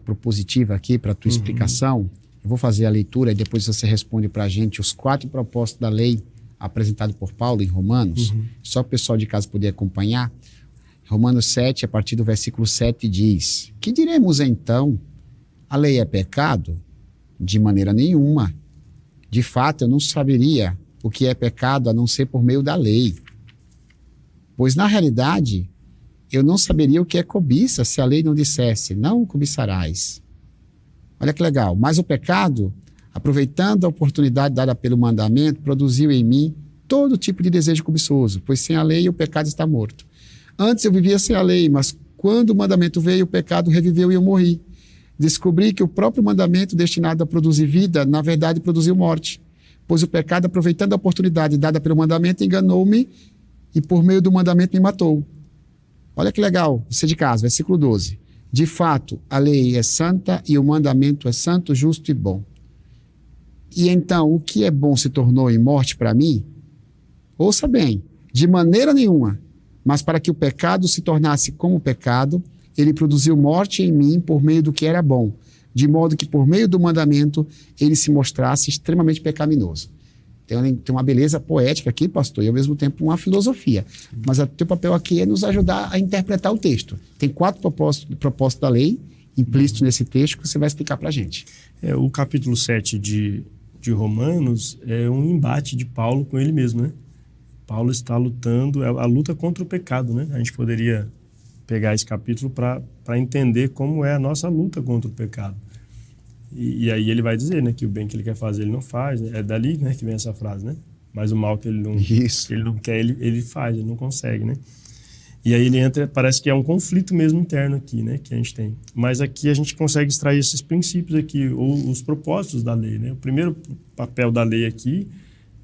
propositiva aqui para a tua explicação. Eu vou fazer a leitura e depois você responde para a gente os 4 propósitos da lei apresentado por Paulo em Romanos, só para o pessoal de casa poder acompanhar. Romanos 7, a partir do versículo 7, diz: que diremos então? A lei é pecado? De maneira nenhuma. De fato, eu não saberia o que é pecado a não ser por meio da lei. Pois, na realidade, eu não saberia o que é cobiça se a lei não dissesse, não cobiçarás. Olha que legal. Mas o pecado, aproveitando a oportunidade dada pelo mandamento, produziu em mim todo tipo de desejo cobiçoso, pois sem a lei o pecado está morto. Antes eu vivia sem a lei, mas quando o mandamento veio, o pecado reviveu e eu morri. Descobri que o próprio mandamento destinado a produzir vida, na verdade, produziu morte. Pois o pecado, aproveitando a oportunidade dada pelo mandamento, enganou-me e por meio do mandamento me matou. Olha que legal, você de casa, versículo 12. De fato, a lei é santa e o mandamento é santo, justo e bom. E então, o que é bom se tornou em morte para mim? Ouça bem, de maneira nenhuma, mas para que o pecado se tornasse como pecado, ele produziu morte em mim por meio do que era bom, de modo que por meio do mandamento ele se mostrasse extremamente pecaminoso. Tem uma beleza poética aqui, pastor, e ao mesmo tempo uma filosofia. Mas o teu papel aqui é nos ajudar a interpretar o texto. Tem 4 propósitos da lei implícitos nesse texto que você vai explicar para a gente. O capítulo 7 de Romanos é um embate de Paulo com ele mesmo, né? Paulo está lutando, a luta contra o pecado, né? A gente poderia pegar esse capítulo para entender como é a nossa luta contra o pecado. E aí ele vai dizer, né, que o bem que ele quer fazer ele não faz, né? É dali, né, que vem essa frase, né? Mas o mal que ele não quer, ele faz, ele não consegue, né? E aí ele entra, parece que é um conflito mesmo interno aqui, né, que a gente tem. Mas aqui a gente consegue extrair esses princípios aqui, ou os propósitos da lei, né? O primeiro papel da lei aqui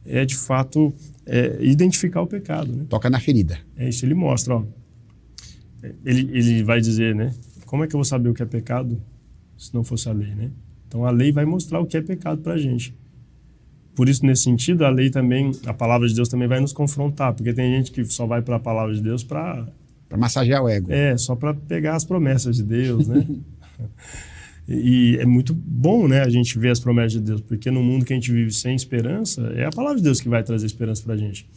é, de fato, identificar o pecado, né? Toca na ferida. É isso, ele mostra, ó. Ele vai dizer, né? Como é que eu vou saber o que é pecado se não fosse a lei, né? Então, a lei vai mostrar o que é pecado para a gente. Por isso, nesse sentido, a lei também, a palavra de Deus também vai nos confrontar, porque tem gente que só vai para a palavra de Deus para massagear o ego. Só para pegar as promessas de Deus, né? E é muito bom, né, a gente ver as promessas de Deus, porque no mundo que a gente vive sem esperança, é a palavra de Deus que vai trazer esperança para a gente.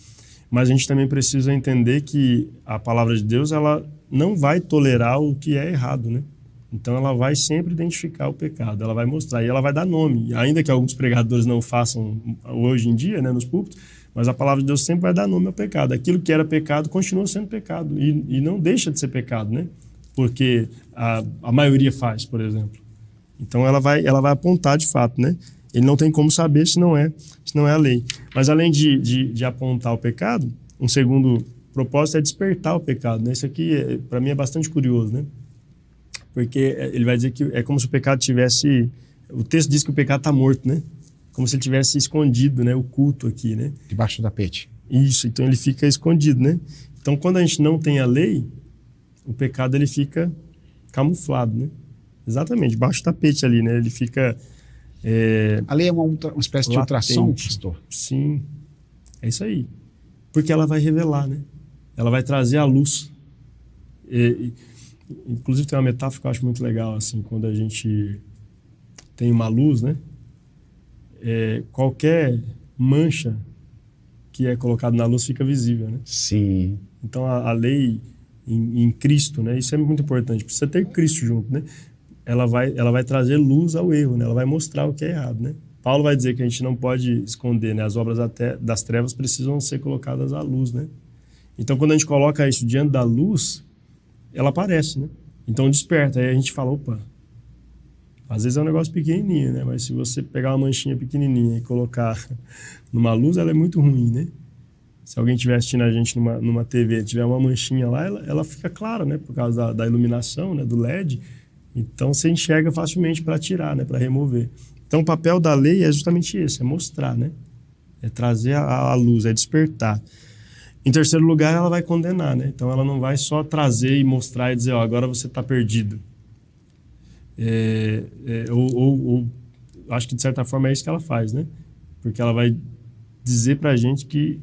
Mas a gente também precisa entender que a palavra de Deus, ela não vai tolerar o que é errado, né? Então, ela vai sempre identificar o pecado, ela vai mostrar, e ela vai dar nome. Ainda que alguns pregadores não façam hoje em dia, né, nos púlpitos, mas a palavra de Deus sempre vai dar nome ao pecado. Aquilo que era pecado continua sendo pecado, e não deixa de ser pecado, né? Porque a maioria faz, por exemplo. Então, ela vai apontar de fato, né? Ele não tem como saber se não é a lei. Mas, além de apontar o pecado, um segundo propósito é despertar o pecado, né? Isso aqui, para mim, é bastante curioso, né? Porque ele vai dizer que é como se o pecado tivesse... O texto diz que o pecado está morto, né? Como se ele tivesse escondido, né? Oculto aqui, né? Debaixo do tapete. Isso, então ele fica escondido, né? Então, quando a gente não tem a lei, o pecado ele fica camuflado, né? Exatamente, debaixo do tapete ali, né? Ele fica... A lei é uma espécie de ultrassom, pastor? Sim, é isso aí. Porque ela vai revelar, né? Ela vai trazer a luz. Inclusive tem uma metáfora que eu acho muito legal, assim, quando a gente tem uma luz, né? Qualquer mancha que é colocada na luz fica visível, né? Sim. Então a lei em Cristo, né? Isso é muito importante. Precisa ter Cristo junto, né? Ela vai trazer luz ao erro, né? Ela vai mostrar o que é errado, né? Paulo vai dizer que a gente não pode esconder, né? As obras das trevas precisam ser colocadas à luz, né? Então, quando a gente coloca isso diante da luz, ela aparece, né? Então, desperta. Aí a gente fala, opa, às vezes é um negócio pequenininho, né? Mas se você pegar uma manchinha pequenininha e colocar numa luz, ela é muito ruim, né? Se alguém estiver assistindo a gente numa TV, tiver uma manchinha lá, ela fica clara, né? Por causa da iluminação, né? Do LED. Então, você enxerga facilmente para tirar, né? Para remover. Então, o papel da lei é justamente esse, é mostrar, né? É trazer a luz, é despertar. Em terceiro lugar, ela vai condenar, né? Então, ela não vai só trazer e mostrar e dizer, ó, agora você está perdido. Ou acho que, de certa forma, é isso que ela faz, né? Porque ela vai dizer para a gente que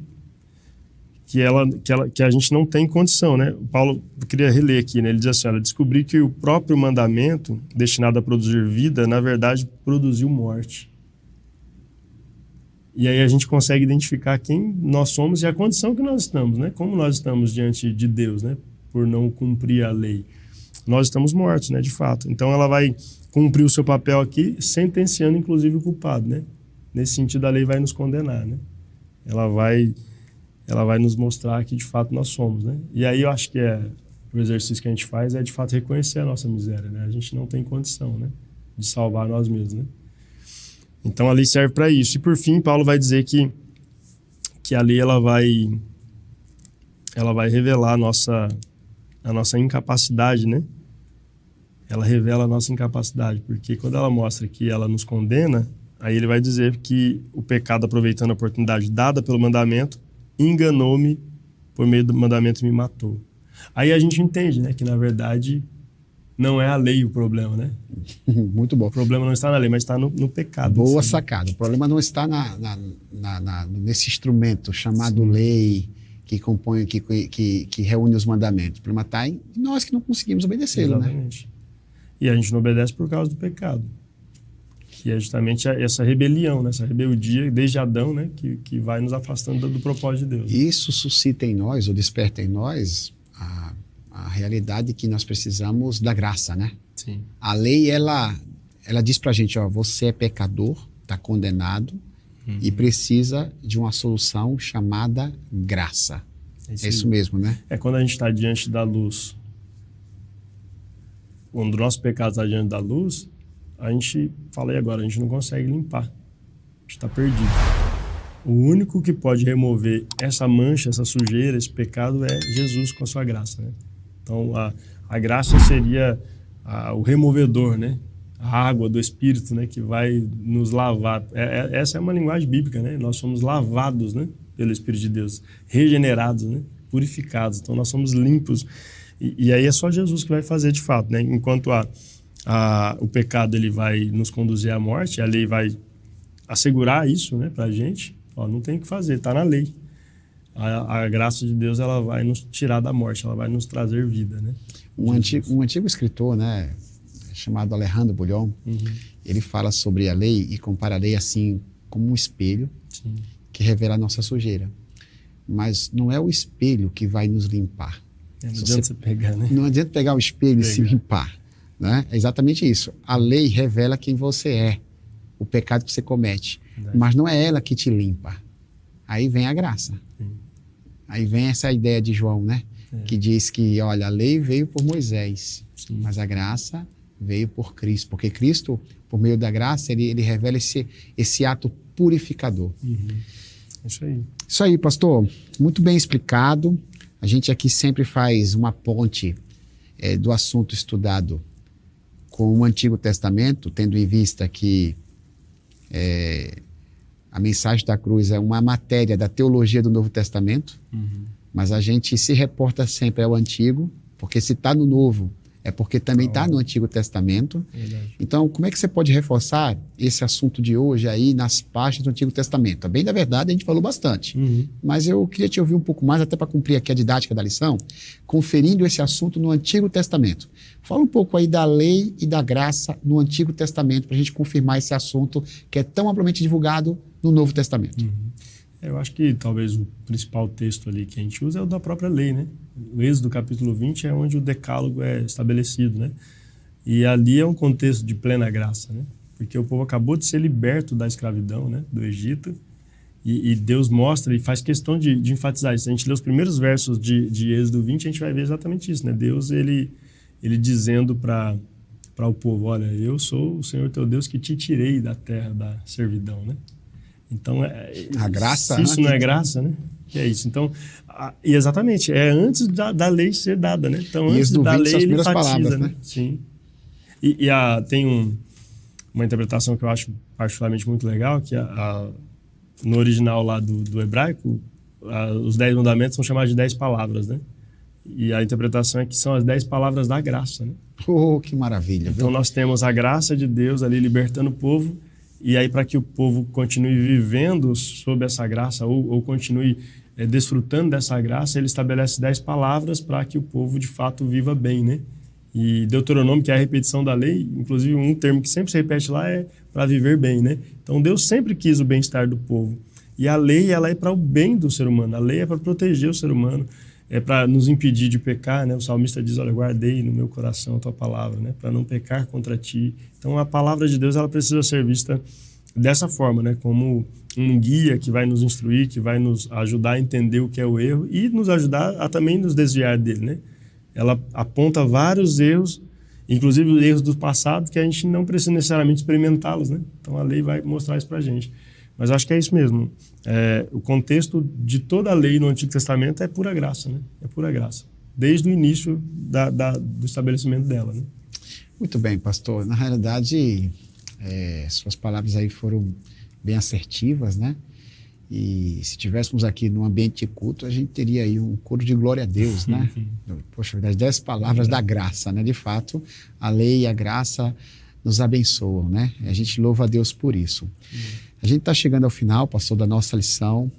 a gente não tem condição, né? O Paulo, eu queria reler aqui, né? Ele diz assim, olha, descobri que o próprio mandamento destinado a produzir vida, na verdade, produziu morte. E aí a gente consegue identificar quem nós somos e a condição que nós estamos, né? Como nós estamos diante de Deus, né? Por não cumprir a lei. Nós estamos mortos, né? De fato. Então ela vai cumprir o seu papel aqui, sentenciando inclusive o culpado, né? Nesse sentido, a lei vai nos condenar, né? Ela vai nos mostrar que de fato nós somos, né? E aí eu acho que o exercício que a gente faz é de fato reconhecer a nossa miséria, né? A gente não tem condição, né? de salvar nós mesmos, né? Então a lei serve para isso. E por fim, Paulo vai dizer que a lei ela vai revelar a nossa incapacidade, né? Ela revela a nossa incapacidade, porque quando ela mostra que ela nos condena, aí ele vai dizer que o pecado, aproveitando a oportunidade dada pelo mandamento, enganou-me por meio do mandamento e me matou. Aí a gente entende, né, que na verdade não é a lei o problema, né? Muito bom. O problema não está na lei, mas está no pecado. Boa sacada. O problema não está nesse instrumento chamado lei que compõe, que reúne os mandamentos. O problema está em nós que não conseguimos obedecê-lo, né? Exatamente. E a gente não obedece por causa do pecado. Que é justamente essa rebelião, né? Essa rebeldia desde Adão, né? Que vai nos afastando do propósito de Deus. Isso suscita em nós, ou desperta em nós, a realidade que nós precisamos da graça, né? Sim. A lei, ela diz pra gente, ó, você é pecador, está condenado e precisa de uma solução chamada graça. É isso mesmo, né? É quando a gente está diante da luz. Quando o nosso pecado está diante da luz, a gente, falei agora, a gente não consegue limpar. A gente está perdido. O único que pode remover essa mancha, essa sujeira, esse pecado é Jesus com a sua graça, né? Então, a graça seria o removedor, né? A água do Espírito, né? Que vai nos lavar. Essa é uma linguagem bíblica, né? Nós somos lavados, né? Pelo Espírito de Deus, regenerados, né? Purificados. Então, nós somos limpos. E aí é só Jesus que vai fazer de fato, né? Enquanto o pecado ele vai nos conduzir à morte, a lei vai assegurar isso, né, pra gente. Ó, não tem o que fazer, está na lei. A graça de Deus ela vai nos tirar da morte, ela vai nos trazer vida, né? Um antigo escritor, né, chamado Alejandro Bullion, ele fala sobre a lei e compara a lei assim como um espelho que revela a nossa sujeira. Mas não é o espelho que vai nos limpar. Não adianta você pegar, né? Não adianta pegar o espelho e se limpar, né? É exatamente isso. A lei revela quem você é, o pecado que você comete. Verdade. Mas não é ela que te limpa. Aí vem a graça. Sim. Aí vem essa ideia de João, né? Que diz que, olha, a lei veio por Moisés, mas a graça veio por Cristo. Porque Cristo, por meio da graça, ele revela esse ato purificador. Isso aí. Isso aí, pastor. Muito bem explicado. A gente aqui sempre faz uma ponte do assunto estudado com o Antigo Testamento, tendo em vista que a mensagem da cruz é uma matéria da teologia do Novo Testamento, mas a gente se reporta sempre ao Antigo, porque se está no Novo, é porque também está no Antigo Testamento. Verdade. Então, como é que você pode reforçar esse assunto de hoje aí nas páginas do Antigo Testamento? Bem, na verdade, a gente falou bastante, mas eu queria te ouvir um pouco mais, até para cumprir aqui a didática da lição, conferindo esse assunto no Antigo Testamento. Fala um pouco aí da lei e da graça no Antigo Testamento, para a gente confirmar esse assunto que é tão amplamente divulgado no Novo Testamento. Eu acho que talvez o principal texto ali que a gente usa é o da própria lei, né? O Êxodo capítulo 20 é onde o decálogo é estabelecido, né? E ali é um contexto de plena graça, né? Porque o povo acabou de ser liberto da escravidão, né? Do Egito, e Deus mostra e faz questão de enfatizar isso. Se a gente lê os primeiros versos de Êxodo 20, a gente vai ver exatamente isso, né? Deus, ele dizendo para o povo, olha, eu sou o Senhor teu Deus que te tirei da terra da servidão, né? Então, a graça, se isso não é graça, né? Que é isso. Então, e exatamente, é antes da lei ser dada, né? Então, antes da lei, ele enfatiza, palavras, né? Sim. Tem uma interpretação que eu acho particularmente muito legal, que no original lá do hebraico, os 10 mandamentos são chamados de 10 palavras, né? E a interpretação é que são as 10 palavras da graça, né? Oh, que maravilha. Então, nós temos a graça de Deus ali libertando o povo. E aí, para que o povo continue vivendo sob essa graça ou continue desfrutando dessa graça, ele estabelece 10 palavras para que o povo, de fato, viva bem, né? E Deuteronômio, que é a repetição da lei, inclusive um termo que sempre se repete lá é para viver bem, né? Então, Deus sempre quis o bem-estar do povo. E a lei, ela é para o bem do ser humano. A lei é para proteger o ser humano, é para nos impedir de pecar, né? O salmista diz, olha, guardei no meu coração a tua palavra, né? Para não pecar contra ti. Então, a palavra de Deus, ela precisa ser vista dessa forma, né? Como um guia que vai nos instruir, que vai nos ajudar a entender o que é o erro e nos ajudar a também nos desviar dele, né? Ela aponta vários erros Inclusive os erros do passado que a gente não precisa necessariamente experimentá-los, né? Então a lei vai mostrar isso para a gente. Mas acho que é isso mesmo. O contexto de toda a lei no Antigo Testamento é pura graça, né? É pura graça. Desde o início do estabelecimento dela, né? Muito bem, pastor. Na realidade, suas palavras aí foram bem assertivas, né? E se tivéssemos aqui num ambiente de culto, a gente teria aí um coro de glória a Deus, né? Poxa, das 10 palavras da graça, né? De fato, a lei e a graça nos abençoam, né? A gente louva a Deus por isso. A gente está chegando ao final, pastor, da nossa lição,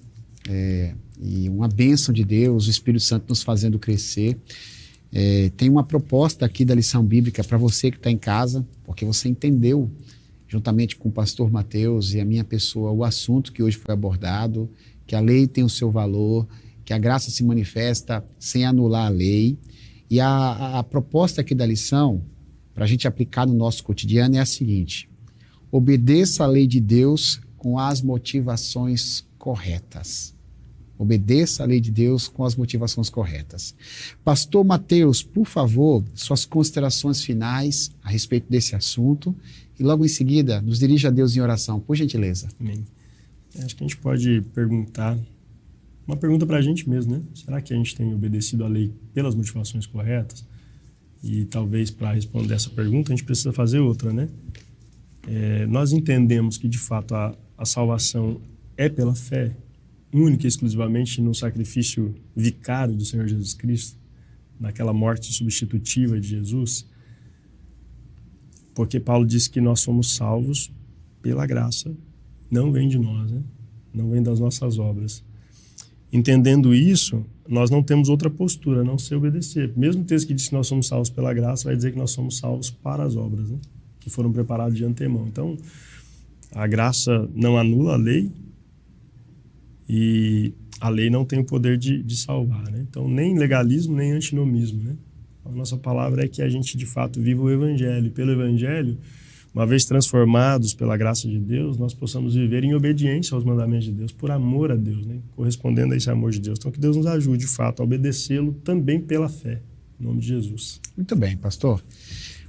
e uma bênção de Deus, o Espírito Santo nos fazendo crescer. Tem uma proposta aqui da lição bíblica para você que está em casa, porque você entendeu, juntamente com o pastor Mateus e a minha pessoa, o assunto que hoje foi abordado, que a lei tem o seu valor, que a graça se manifesta sem anular a lei. E a proposta aqui da lição, para a gente aplicar no nosso cotidiano, é a seguinte: obedeça a lei de Deus com as motivações corretas. Obedeça a lei de Deus com as motivações corretas. Pastor Mateus, por favor, suas considerações finais a respeito desse assunto e logo em seguida nos dirija a Deus em oração, por gentileza. Amém. Acho que a gente pode perguntar, uma pergunta para a gente mesmo, né? Será que a gente tem obedecido a lei pelas motivações corretas? E talvez para responder essa pergunta a gente precisa fazer outra, né? Nós entendemos que de fato a salvação é pela fé, única e exclusivamente no sacrifício vicário do Senhor Jesus Cristo, naquela morte substitutiva de Jesus, porque Paulo diz que nós somos salvos pela graça, não vem de nós, né? Não vem das nossas obras. Entendendo isso, nós não temos outra postura a não ser obedecer. Mesmo o texto que diz que nós somos salvos pela graça, vai dizer que nós somos salvos para as obras, né? Que foram preparadas de antemão. Então, a graça não anula a lei e a lei não tem o poder de salvar, né? Então, nem legalismo, nem antinomismo, né? A nossa palavra é que a gente, de fato, viva o Evangelho. Pelo Evangelho, uma vez transformados pela graça de Deus, nós possamos viver em obediência aos mandamentos de Deus, por amor a Deus, né? Correspondendo a esse amor de Deus. Então, que Deus nos ajude, de fato, a obedecê-lo também pela fé. Em nome de Jesus. Muito bem, pastor.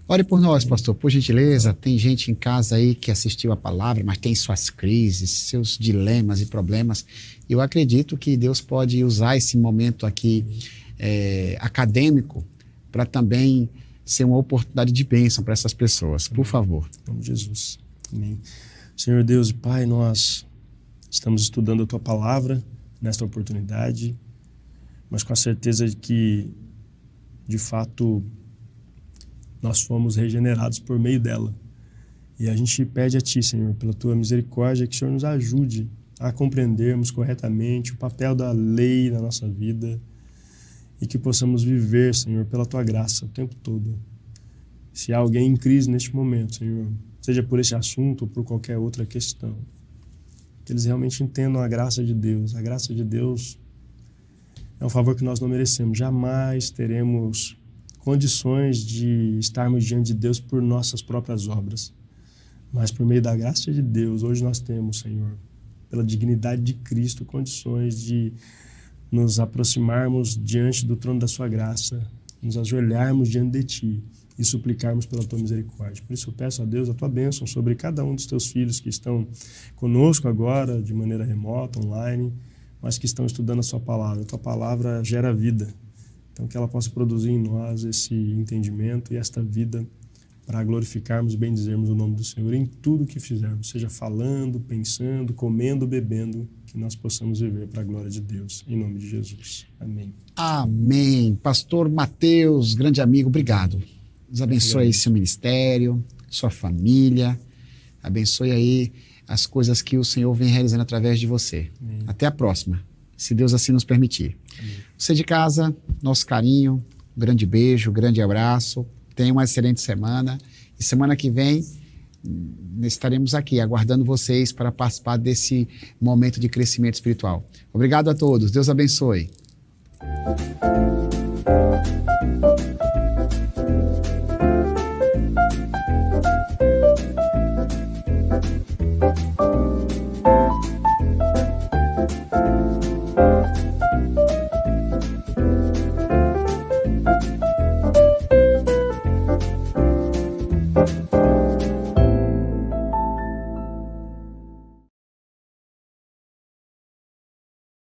Ore por nós, pastor, por gentileza. Tem gente em casa aí que assistiu a palavra, mas tem suas crises, seus dilemas e problemas. Eu acredito que Deus pode usar esse momento aqui acadêmico para também ser uma oportunidade de bênção para essas pessoas. Por favor. Em nome de Jesus. Amém. Senhor Deus e Pai, nós estamos estudando a Tua palavra nesta oportunidade, mas com a certeza de que, de fato, nós fomos regenerados por meio dela. E a gente pede a Ti, Senhor, pela Tua misericórdia, que o Senhor nos ajude a compreendermos corretamente o papel da lei na nossa vida e que possamos viver, Senhor, pela Tua graça o tempo todo. Se há alguém em crise neste momento, Senhor, seja por esse assunto ou por qualquer outra questão, que eles realmente entendam a graça de Deus. A graça de Deus é um favor que nós não merecemos. Jamais teremos condições de estarmos diante de Deus por nossas próprias obras. Mas por meio da graça de Deus, hoje nós temos, Senhor, pela dignidade de Cristo, condições de nos aproximarmos diante do trono da Sua graça, nos ajoelharmos diante de Ti e suplicarmos pela Tua misericórdia. Por isso eu peço a Deus a Tua bênção sobre cada um dos Teus filhos que estão conosco agora, de maneira remota, online, mas que estão estudando a Sua palavra. A Tua palavra gera vida. Então, que ela possa produzir em nós esse entendimento e esta vida para glorificarmos e bendizermos o nome do Senhor em tudo que fizermos, seja falando, pensando, comendo, bebendo, que nós possamos viver para a glória de Deus. Em nome de Jesus. Amém. Amém. Pastor Mateus, grande amigo, obrigado. Deus abençoe aí seu ministério, sua família, abençoe aí as coisas que o Senhor vem realizando através de você. Amém. Até a próxima, se Deus assim nos permitir. Amém. Você de casa, nosso carinho, um grande beijo, um grande abraço, tenha uma excelente semana e semana que vem estaremos aqui aguardando vocês para participar desse momento de crescimento espiritual. Obrigado a todos, Deus abençoe.